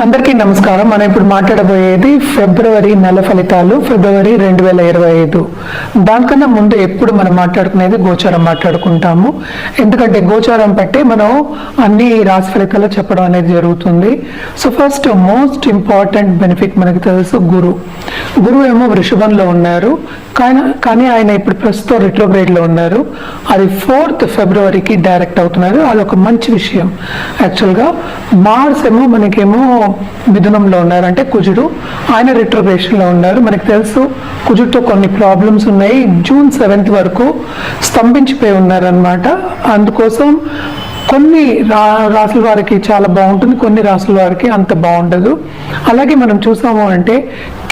అందరికీ నమస్కారం. మనం ఇప్పుడు మాట్లాడబోయేది ఫిబ్రవరి నెల ఫలితాలు, ఫిబ్రవరి 2025. దానికన్నా ముందు ఎప్పుడు మనం మాట్లాడుకునేది గోచారం మాట్లాడుకుంటాము. ఎందుకంటే గోచారం బట్టి మనం అన్ని రాశి ఫలితాలు చెప్పడం అనేది జరుగుతుంది. So first most important benefit మనకి తెలుసు, గురువు ఏమో వృషభంలో ఉన్నారు, కానీ ఆయన ఇప్పుడు ప్రస్తుతం రిట్రోగ్రేడ్లో ఉన్నారు. అది 4th ఫిబ్రవరికి డైరెక్ట్ అవుతున్నారు. అదొక మంచి విషయం. యాక్చువల్గా మార్స్ ఏమో మనకేమో మిథునంలో ఉన్నారు, అంటే కుజుడు, ఆయన రిట్రోగ్రేషన్లో ఉన్నారు. మనకు తెలుసు కుజుడితో కొన్ని ప్రాబ్లమ్స్ ఉన్నాయి. జూన్ 7th వరకు స్తంభించిపోయి ఉన్నారనమాట. అందుకోసం కొన్ని రాసుల వారికి చాలా బాగుంటుంది, కొన్ని రాసుల వారికి అంత బాగుండదు. అలాగే మనం చూసాము అంటే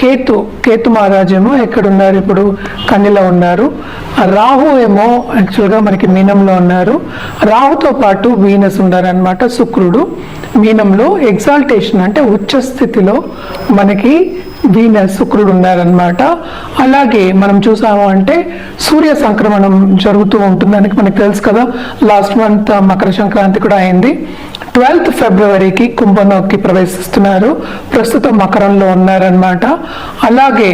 కేతు మహారాజ్ ఏమో ఎక్కడున్నారు, ఇప్పుడు కన్యలో ఉన్నారు. రాహు ఏమో యాక్చువల్గా మనకి మీనంలో ఉన్నారు. రాహుతో పాటు వీనస్ ఉన్నారనమాట. శుక్రుడు మీనంలో ఎగ్జాల్టేషన్ అంటే ఉచ్చ స్థితిలో మనకి వీనస్ శుక్రుడు ఉన్నారనమాట. అలాగే మనం చూసాము అంటే సూర్య సంక్రమణం జరుగుతూ ఉంటుంది. దానికి మనకు తెలుసు కదా, లాస్ట్ మంత్ మకర సంక్రాంతి కూడా అయింది. 12th ఫిబ్రవరికి కుంభంలోకి ప్రవేశిస్తున్నారు. ప్రస్తుతం మకరంలో ఉన్నారనమాట. అలాగే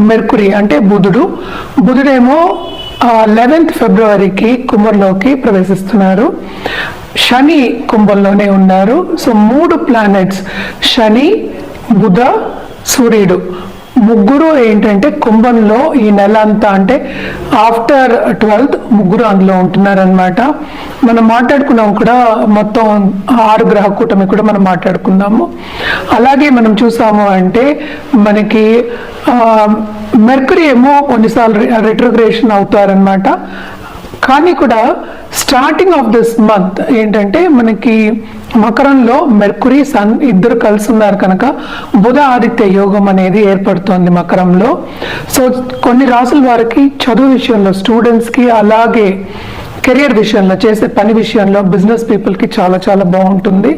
మెర్కురీ అంటే బుధుడేమో 11th ఫిబ్రవరికి కుంభంలోకి ప్రవేశిస్తున్నారు. శని కుంభంలోనే ఉన్నారు. సో 3 ప్లానెట్స్, శని, బుధ, సూర్యుడు, ముగ్గురు ఏంటంటే కుంభంలో ఈ నెల అంతా, అంటే ఆఫ్టర్ 12th ముగ్గురు అందులో ఉంటున్నారనమాట. మనం మాట్లాడుకున్నాం కూడా, మొత్తం 6 గ్రహ కూటమి కూడా మనం మాట్లాడుకున్నాము. అలాగే మనం చూసాము అంటే మనకి మెర్కురీ ఏమో కొన్నిసార్లు రిట్రోగ్రేషన్ అవుతారనమాట. కానీ కూడా స్టార్టింగ్ ఆఫ్ దిస్ మంత్ ఏంటంటే మనకి మకరంలో మెర్కురీ, సన్ ఇద్దరు కలిసి ఉన్నారు కనుక బుధ ఆదిత్య యోగం అనేది ఏర్పడుతోంది మకరంలో. సో కొన్ని రాసుల వారికి చదువు విషయంలో, స్టూడెంట్స్కి, అలాగే కెరియర్ విషయంలో, చేసే పని విషయంలో, బిజినెస్ పీపుల్కి చాలా చాలా బాగుంటుంది.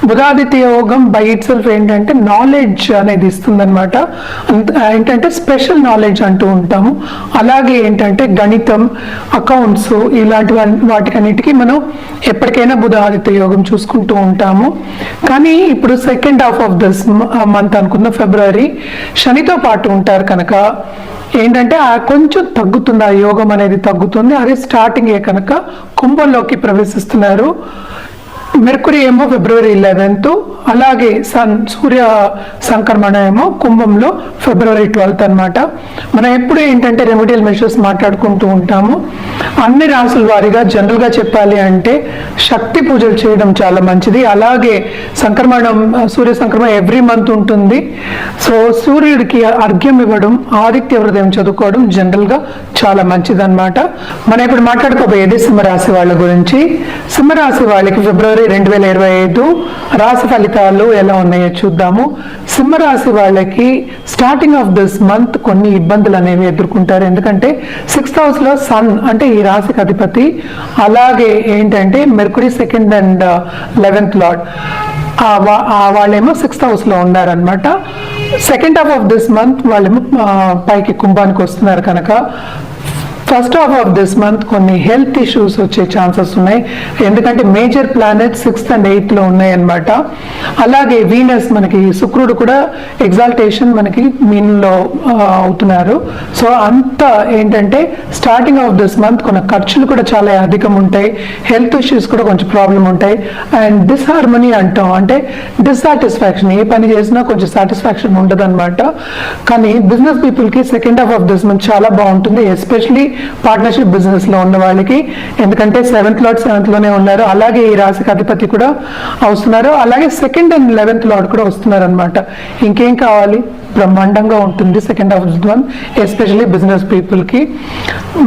బుధాదిత్య యోగం బై ఇట్ సెల్ఫ్ ఏంటంటే నాలెడ్జ్ అనేది ఇస్తుందన్నమాట. ఏంటంటే స్పెషల్ నాలెడ్జ్ అంటూ ఉంటాము. అలాగే ఏంటంటే గణితం, అకౌంట్స్, ఇలాంటి వాటికన్నిటికీ మనం ఎప్పటికైనా బుధాదిత్య యోగం చూసుకుంటూ ఉంటాము. కానీ ఇప్పుడు second half of this month అనుకున్న ఫిబ్రవరి శనితో పాటు ఉంటారు కనుక ఏంటంటే కొంచెం తగ్గుతుంది, ఆ యోగం అనేది తగ్గుతుంది. అది స్టార్టింగే కనుక కుంభంలోకి ప్రవేశిస్తున్నారు. మెర్కురీ ఏమో ఫిబ్రవరి 11th, అలాగే సూర్య సంక్రమణ ఏమో కుంభంలో ఫిబ్రవరి 12th అనమాట. మనం ఎప్పుడు ఏంటంటే రెమెడియల్ మెషర్స్ మాట్లాడుకుంటూ ఉంటాము. అన్ని రాసుల వారిగా జనరల్గా చెప్పాలి అంటే శక్తి పూజలు చేయడం చాలా మంచిది. అలాగే సూర్య సంక్రమణ ఎవ్రీ మంత్ ఉంటుంది. సో సూర్యుడికి అర్ఘ్యం ఇవ్వడం, ఆదిత్య హృదయం చదువుకోవడం జనరల్గా చాలా మంచిది అనమాట. మనం ఇప్పుడు మాట్లాడుకోబోయేది సింహరాశి వాళ్ళ గురించి. సింహరాశి వాళ్ళకి ఫిబ్రవరి 2025 రాశి ఫలితాలు ఎలా ఉన్నాయో చూద్దాము. సింహరాశి వాళ్ళకి స్టార్టింగ్ ఆఫ్ దిస్ మంత్ కొన్ని ఇబ్బందులు అనేవి ఎదుర్కొంటారు. ఎందుకంటే 6th house లో సన్ అంటే ఈ రాశికి అధిపతి, అలాగే ఏంటంటే Mercury 2nd and 11th lord, వాళ్ళేమో 6th house లో ఉన్నారనమాట. Second half of this month వాళ్ళేమో పైకి కుంభానికి వస్తున్నారు కనుక first half of this month కొన్ని హెల్త్ ఇష్యూస్ వచ్చే ఛాన్సెస్ ఉన్నాయి. ఎందుకంటే major planet 6th and 8th లో ఉన్నాయన్నమాట. అలాగే వీనస్, మనకి శుక్రుడు కూడా ఎగ్జాల్టేషన్ మనకి మీన్లో అవుతున్నారు. సో అంతా ఏంటంటే స్టార్టింగ్ ఆఫ్ దిస్ మంత్ కొన్ని ఖర్చులు కూడా చాలా అధికం ఉంటాయి, హెల్త్ ఇష్యూస్ కూడా కొంచెం ప్రాబ్లం ఉంటాయి. అండ్ డిస్హార్మనీ అంటాం, అంటే డిస్సాటిస్ఫాక్షన్, ఏ పని చేసినా కొంచెం సాటిస్ఫాక్షన్ ఉండదు అనమాట. కానీ బిజినెస్ పీపుల్కి second half of this month చాలా బాగుంటుంది, ఎస్పెషలీ పార్ట్నర్షిప్ బిజినెస్ లో ఉన్న వాళ్ళకి. ఎందుకంటే 7th లార్డ్ 7th లోనే ఉన్నారు, అలాగే ఈ రాశికి అధిపతి కూడా వస్తున్నారు, అలాగే 2nd and 11th లార్డ్ కూడా వస్తున్నారు అనమాట. ఇంకేం కావాలి, బ్రహ్మాండంగా ఉంటుంది second half of month, especially business పీపుల్కి.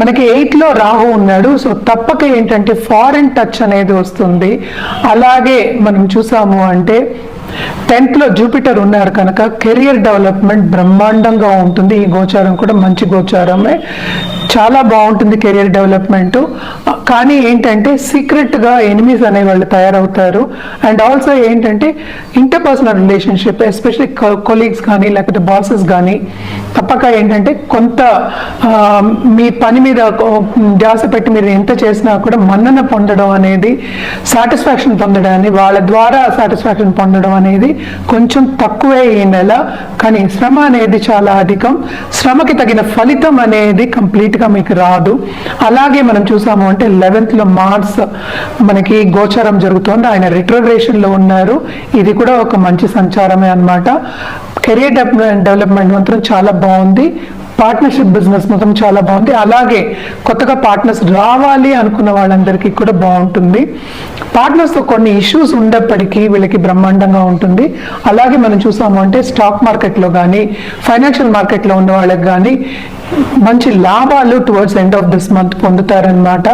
మనకి 8th లో రాహు ఉన్నాడు. సో తప్పక ఏంటంటే ఫారెన్ టచ్ అనేది వస్తుంది. అలాగే మనం చూసాము అంటే 10th లో జూపిటర్ ఉన్నారు కనుక కెరియర్ డెవలప్మెంట్ బ్రహ్మాండంగా ఉంటుంది. ఈ గోచారం కూడా మంచి గోచారమే, చాలా బాగుంటుంది కెరియర్ డెవలప్మెంట్. కానీ ఏంటంటే సీక్రెట్గా ఎనిమీస్ అనేవాళ్ళు తయారవుతారు. అండ్ ఆల్సో ఏంటంటే ఇంటర్పర్సనల్ రిలేషన్షిప్, ఎస్పెషల్లీ కొలీగ్స్ కానీ లేకపోతే బాసెస్ కానీ తప్పక ఏంటంటే కొంత మీ పని మీద ధ్యాస పెట్టి మీరు ఎంత చేసినా కూడా మన్నన పొందడం అనేది, సాటిస్ఫాక్షన్ పొందడాన్ని, వాళ్ళ ద్వారా సాటిస్ఫాక్షన్ పొందడం అనేది కొంచెం తక్కువే ఈ నెల, కానీ శ్రమ అనేది చాలా అధికం. శ్రమకి తగిన ఫలితం అనేది కంప్లీట్గా మీకు రాదు. అలాగే మనం చూసాము అంటే 11th లో మార్స్ మనకి గోచారం జరుగుతోంది, ఆయన రిట్రోగ్రేషన్లో ఉన్నారు. ఇది కూడా ఒక మంచి సంచారమే అన్నమాట. కెరీర్ డెవలప్మెంట్ మాత్రం చాలా బాగుంది. పార్ట్నర్షిప్ బిజినెస్ మొత్తం చాలా బాగుంది. అలాగే కొత్తగా పార్ట్నర్స్ రావాలి అనుకున్న వాళ్ళందరికీ కూడా బాగుంటుంది. పార్ట్నర్స్తో కొన్ని ఇష్యూస్ ఉండేప్పటికీ వీళ్ళకి బ్రహ్మాండంగా ఉంటుంది. అలాగే మనం చూసాము అంటే స్టాక్ మార్కెట్లో కానీ ఫైనాన్షియల్ మార్కెట్లో ఉన్న వాళ్ళకి కానీ మంచి లాభాలు towards end of this month పొందుతారనమాట.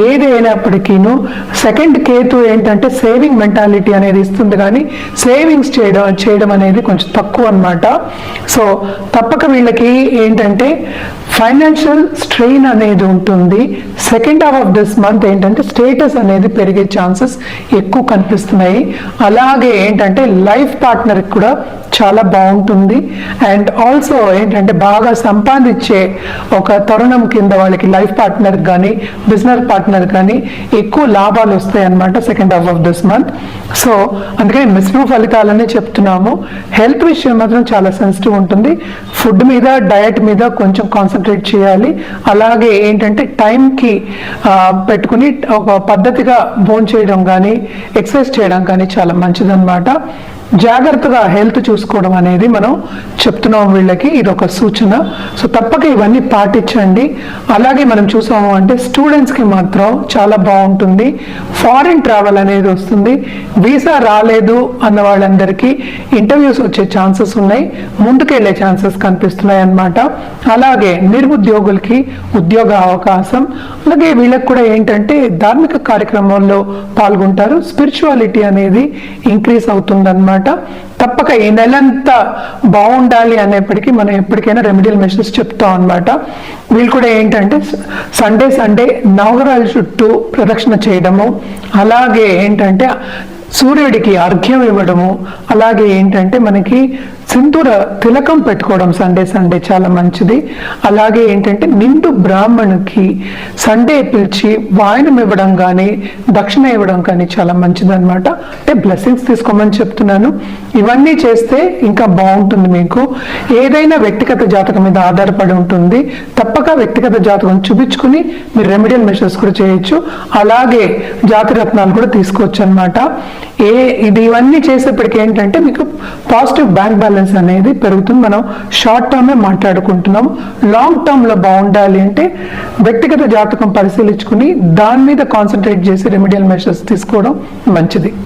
ఏది అయినప్పటికీను సెకండ్ కేతు ఏంటంటే సేవింగ్ మెంటాలిటీ అనేది ఇస్తుంది, కానీ సేవింగ్స్ చేయడం అనేది కొంచెం తక్కువ అనమాట. సో తప్పక వీళ్ళకి ఏంటంటే ఫైనాన్షియల్ స్ట్రెయిన్ అనేది ఉంటుంది. Second half of this month ఏంటంటే స్టేటస్ అనేది పెరిగే ఛాన్సెస్ ఎక్కువ కనిపిస్తున్నాయి. అలాగే ఏంటంటే లైఫ్ పార్ట్నర్కి కూడా చాలా బాగుంటుంది. అండ్ ఆల్సో ఏంటంటే బాగా సంపాదించే ఒక తరుణం కింద వాళ్ళకి లైఫ్ పార్ట్నర్ కానీ బిజినెస్ పార్ట్నర్ కానీ ఎక్కువ లాభాలు వస్తాయి అన్నమాట second half of this month. So అందుకని మిశ్రమ ఫలితాలనే చెప్తున్నాము. హెల్త్ విషయం మాత్రం చాలా సెన్సిటివ్ ఉంటుంది. ఫుడ్ మీద డయట్ మీద కొంచెం కాన్సన్ట్రేట్ చేయాలి. అలాగే ఏంటంటే టైంకి పెట్టుకుని ఒక పద్ధతిగా భోజనం చేయడం కానీ ఎక్సర్సైజ్ చేయడం కానీ చాలా మంచిదన్నమాట. జాగ్రత్తగా హెల్త్ చూసుకోవడం అనేది మనం చెప్తున్నాం వీళ్ళకి, ఇది ఒక సూచన. సో తప్పక ఇవన్నీ పాటించండి. అలాగే మనం చూసాము అంటే స్టూడెంట్స్కి మాత్రం చాలా బాగుంటుంది. ఫారిన్ ట్రావెల్ అనేది వస్తుంది. వీసా రాలేదు అన్న వాళ్ళందరికీ ఇంటర్వ్యూస్ వచ్చే ఛాన్సెస్ ఉన్నాయి, ముందుకెళ్లే ఛాన్సెస్ కనిపిస్తున్నాయి అన్నమాట. అలాగే నిరుద్యోగులకి ఉద్యోగ అవకాశం. అలాగే వీళ్ళకి కూడా ఏంటంటే ధార్మిక కార్యక్రమాల్లో పాల్గొంటారు. స్పిరిచువాలిటీ అనేది ఇంక్రీజ్ అవుతుందన్నమాట. తప్పక ఈ నెలంతా బాగుండాలి అనేప్పటికీ మనం ఎప్పటికైనా రెమెడియల్ మెషర్స్ చెప్తాం అన్నమాట. వీళ్ళు కూడా ఏంటంటే సండే నవగ్రహాల చుట్టూ ప్రదక్షిణ చేయడము, అలాగే ఏంటంటే సూర్యుడికి అర్ఘ్యం ఇవ్వడము, అలాగే ఏంటంటే మనకి సింధూర తిలకం పెట్టుకోవడం సండే చాలా మంచిది. అలాగే ఏంటంటే నిండు బ్రాహ్మణుకి సండే పిలిచి వాయనం ఇవ్వడం కానీ దక్షిణ ఇవ్వడం కానీ చాలా మంచిది అనమాట. అంటే బ్లెస్సింగ్స్ తీసుకోమని చెప్తున్నాను. ఇవన్నీ చేస్తే ఇంకా బాగుంటుంది. మీకు ఏదైనా వ్యక్తిగత జాతకం మీద ఆధారపడి ఉంటుంది. తప్పక వ్యక్తిగత జాతకం చూపించుకుని మీరు రెమెడియల్ మెషర్స్ కూడా చేయొచ్చు. అలాగే జాతి రత్నాలు కూడా తీసుకోవచ్చు అనమాట. ఇవన్నీ చేసేప్పటికి ఏంటంటే మీకు పాజిటివ్ బ్యాంక్ బ్యాలెన్స్ అనేది పెరుగుతుంది. మనం షార్ట్ టర్మే మాట్లాడుకుంటున్నాం. లాంగ్ టర్మ్ లో బాగుండాలి అంటే వ్యక్తిగత జాతకం పరిశీలించుకుని దాని మీద కాన్సన్ట్రేట్ చేసి రెమెడియల్ మెషర్స్ తీసుకోవడం మంచిది.